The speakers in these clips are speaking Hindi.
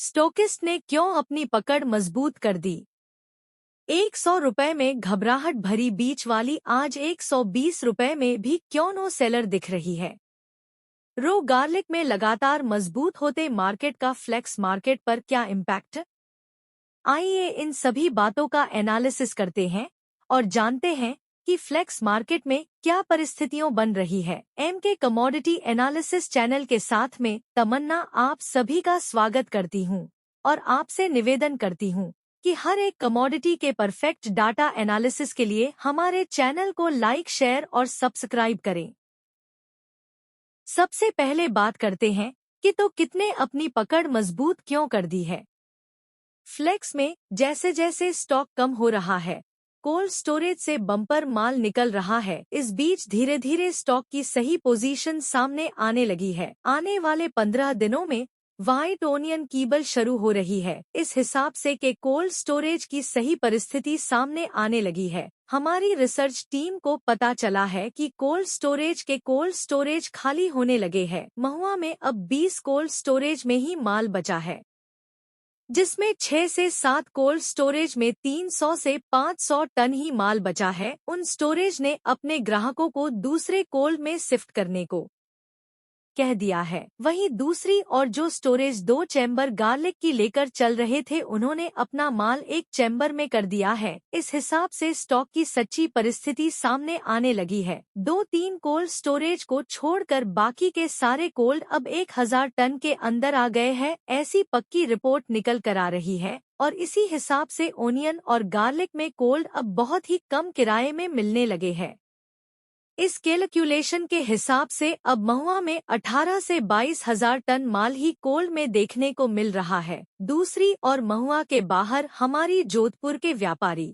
स्टोकिस्ट ने क्यों अपनी पकड़ मजबूत कर दी? 100 रुपए में घबराहट भरी बीच वाली आज 120 रुपए में भी क्यों नो सेलर दिख रही है? रो गार्लिक में लगातार मजबूत होते मार्केट का फ्लेक्स मार्केट पर क्या इम्पैक्ट? आइए इन सभी बातों का एनालिसिस करते हैं और जानते हैं कि फ्लेक्स मार्केट में क्या परिस्थितियां बन रही है। एमके कमोडिटी एनालिसिस चैनल के साथ में तमन्ना आप सभी का स्वागत करती हूं और आपसे निवेदन करती हूं कि हर एक कमोडिटी के परफेक्ट डाटा एनालिसिस के लिए हमारे चैनल को लाइक, शेयर और सब्सक्राइब करें। सबसे पहले बात करते हैं कि तो कितने अपनी पकड़ मजबूत क्यों कर दी है। फ्लेक्स में जैसे जैसे स्टॉक कम हो रहा है, कोल्ड स्टोरेज से बम्पर माल निकल रहा है, इस बीच धीरे धीरे स्टॉक की सही पोजीशन सामने आने लगी है। आने वाले 15 दिनों में व्हाइट ओनियन कीबल शुरू हो रही है, इस हिसाब से कि कोल्ड स्टोरेज की सही परिस्थिति सामने आने लगी है। हमारी रिसर्च टीम को पता चला है कि कोल्ड स्टोरेज खाली होने लगे हैं। महुआ में अब 20 कोल्ड स्टोरेज में ही माल बचा है, जिसमें 6 से 7 कोल्ड स्टोरेज में 300 से 500 टन ही माल बचा है। उन स्टोरेज ने अपने ग्राहकों को दूसरे कोल्ड में शिफ्ट करने को कह दिया है। वहीं दूसरी और जो स्टोरेज 2 चैम्बर गार्लिक की लेकर चल रहे थे, उन्होंने अपना माल एक चैम्बर में कर दिया है। इस हिसाब से स्टॉक की सच्ची परिस्थिति सामने आने लगी है। 2-3 कोल्ड स्टोरेज को छोड़कर बाकी के सारे कोल्ड अब 1000 टन के अंदर आ गए हैं, ऐसी पक्की रिपोर्ट निकल कर आ रही है। और इसी हिसाब से ओनियन और गार्लिक में कोल्ड अब बहुत ही कम किराए में मिलने लगे हैं। इस कैलकुलेशन के हिसाब से अब महुआ में 18 से 22,000 टन माल ही कोल्ड में देखने को मिल रहा है। दूसरी और महुआ के बाहर हमारी जोधपुर के व्यापारी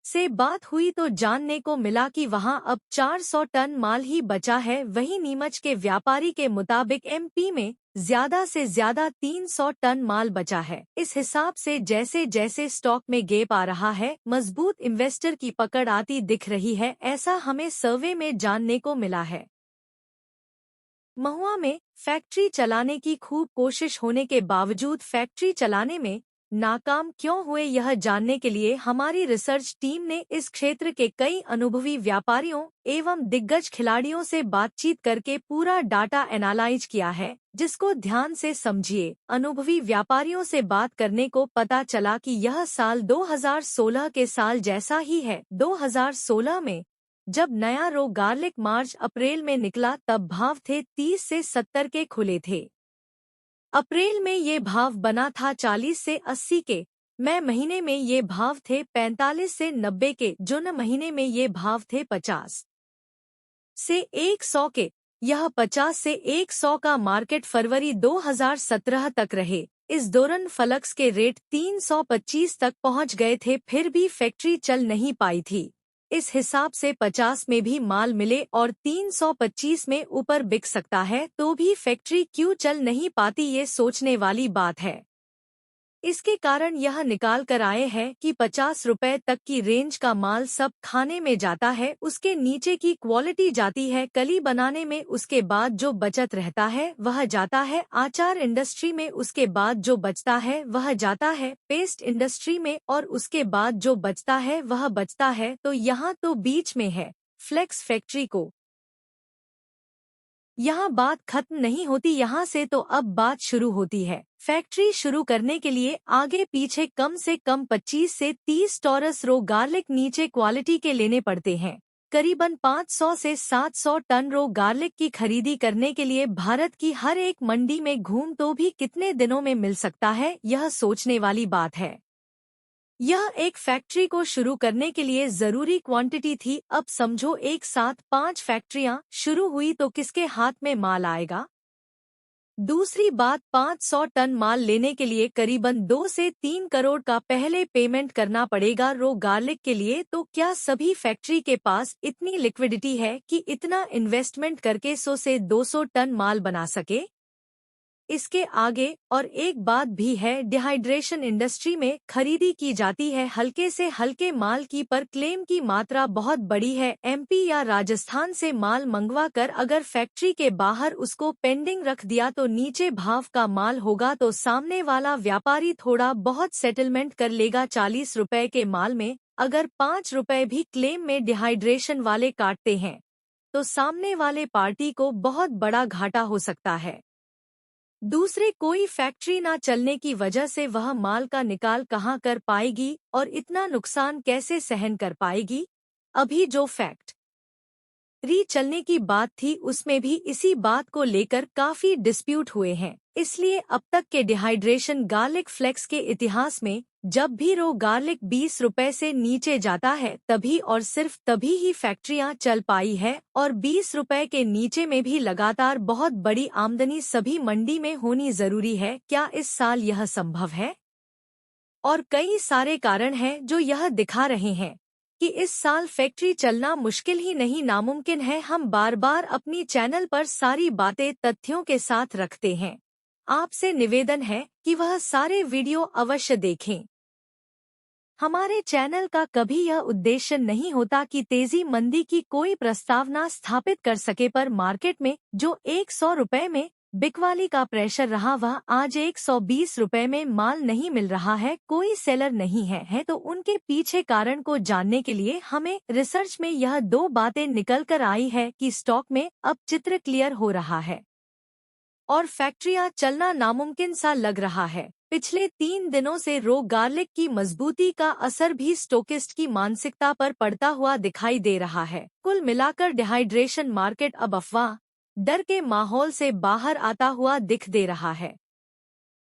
से बात हुई तो जानने को मिला कि वहां अब 400 टन माल ही बचा है। वहीं नीमच के व्यापारी के मुताबिक एमपी में ज्यादा से ज्यादा 300 टन माल बचा है। इस हिसाब से जैसे जैसे स्टॉक में गैप आ रहा है, मजबूत इन्वेस्टर की पकड़ आती दिख रही है, ऐसा हमें सर्वे में जानने को मिला है। महुआ में फैक्ट्री चलाने की खूब कोशिश होने के बावजूद फैक्ट्री चलाने में नाकाम क्यों हुए, यह जानने के लिए हमारी रिसर्च टीम ने इस क्षेत्र के कई अनुभवी व्यापारियों एवं दिग्गज खिलाड़ियों से बातचीत करके पूरा डाटा एनालाइज किया है, जिसको ध्यान से समझिए। अनुभवी व्यापारियों से बात करने को पता चला कि यह साल 2016 के साल जैसा ही है। 2016 में जब नया रो गार्लिक मार्च अप्रैल में निकला, तब भाव थे 30 से 70 के खुले थे। अप्रैल में ये भाव बना था 40 से 80 के। मई महीने में ये भाव थे 45 से 90 के। जून महीने में ये भाव थे 50 से 100 के। यह 50 से 100 का मार्केट फरवरी 2017 तक रहे। इस दौरान फ्लक्स के रेट 325 तक पहुंच गए थे, फिर भी फैक्ट्री चल नहीं पाई थी। इस हिसाब से 50 में भी माल मिले और 325 में ऊपर बिक सकता है, तो भी फैक्ट्री क्यों चल नहीं पाती, ये सोचने वाली बात है। इसके कारण यह निकाल कर आए हैं कि 50 रुपए तक की रेंज का माल सब खाने में जाता है, उसके नीचे की क्वालिटी जाती है कली बनाने में, उसके बाद जो बचत रहता है वह जाता है आचार इंडस्ट्री में, उसके बाद जो बचता है वह जाता है पेस्ट इंडस्ट्री में, और उसके बाद जो बचता है वह बचता है तो यहाँ तो बीच में है फ्लेक्स फैक्ट्री को। यहाँ बात खत्म नहीं होती, यहाँ से तो अब बात शुरू होती है। फैक्ट्री शुरू करने के लिए आगे पीछे कम से कम 25 से 30 टॉरस रो गार्लिक नीचे क्वालिटी के लेने पड़ते हैं। करीबन 500 से 700 टन रो गार्लिक की खरीदी करने के लिए भारत की हर एक मंडी में घूम तो भी कितने दिनों में मिल सकता है, यह सोचने वाली बात है। यह एक फैक्ट्री को शुरू करने के लिए जरूरी क्वांटिटी थी। अब समझो एक साथ 5 फैक्ट्रियां शुरू हुई तो किसके हाथ में माल आएगा। दूसरी बात, 500 टन माल लेने के लिए करीबन 2 से 3 करोड़ का पहले पेमेंट करना पड़ेगा रो गार्लिक के लिए। तो क्या सभी फैक्ट्री के पास इतनी लिक्विडिटी है कि इतना इन्वेस्टमेंट करके 100 से 200 टन माल बना सके? इसके आगे और एक बात भी है, डिहाइड्रेशन इंडस्ट्री में खरीदी की जाती है हल्के से हल्के माल की, पर क्लेम की मात्रा बहुत बड़ी है। एमपी या राजस्थान से माल मंगवा कर अगर फैक्ट्री के बाहर उसको पेंडिंग रख दिया तो नीचे भाव का माल होगा तो सामने वाला व्यापारी थोड़ा बहुत सेटलमेंट कर लेगा 40 रुपए के माल में। अगर 5 रुपए भी क्लेम में डिहाइड्रेशन वाले काटते हैं तो सामने वाले पार्टी को बहुत बड़ा घाटा हो सकता है। दूसरे कोई फैक्ट्री ना चलने की वजह से वह माल का निकाल कहाँ कर पाएगी और इतना नुकसान कैसे सहन कर पाएगी। अभी जो फैक्ट्री चलने की बात थी उसमें भी इसी बात को लेकर काफी डिस्प्यूट हुए हैं। इसलिए अब तक के डिहाइड्रेशन गार्लिक फ्लेक्स के इतिहास में जब भी रो गार्लिक 20 रुपए से नीचे जाता है तभी और सिर्फ तभी ही फैक्ट्रियां चल पाई है, और 20 रुपए के नीचे में भी लगातार बहुत बड़ी आमदनी सभी मंडी में होनी जरूरी है। क्या इस साल यह संभव है? और कई सारे कारण हैं जो यह दिखा रहे हैं कि इस साल फैक्ट्री चलना मुश्किल ही नहीं नामुमकिन है। हम बार बार अपनी चैनल पर सारी बातें तथ्यों के साथ रखते हैं। आपसे निवेदन है कि वह सारे वीडियो अवश्य देखें। हमारे चैनल का कभी यह उद्देश्य नहीं होता कि तेजी मंदी की कोई प्रस्तावना स्थापित कर सके, पर मार्केट में जो 100 रुपए में बिकवाली का प्रेशर रहा वह आज 120 रुपए में माल नहीं मिल रहा है, कोई सेलर नहीं है तो उनके पीछे कारण को जानने के लिए हमें रिसर्च में यह दो बातें निकल कर आई है कि स्टॉक में अब चित्र क्लियर हो रहा है और फैक्ट्रियां चलना नामुमकिन सा लग रहा है। पिछले 3 दिनों से रो गार्लिक की मजबूती का असर भी स्टोकिस्ट की मानसिकता पर पड़ता हुआ दिखाई दे रहा है। कुल मिलाकर डिहाइड्रेशन मार्केट अब अफवाह, डर के माहौल से बाहर आता हुआ दिख दे रहा है।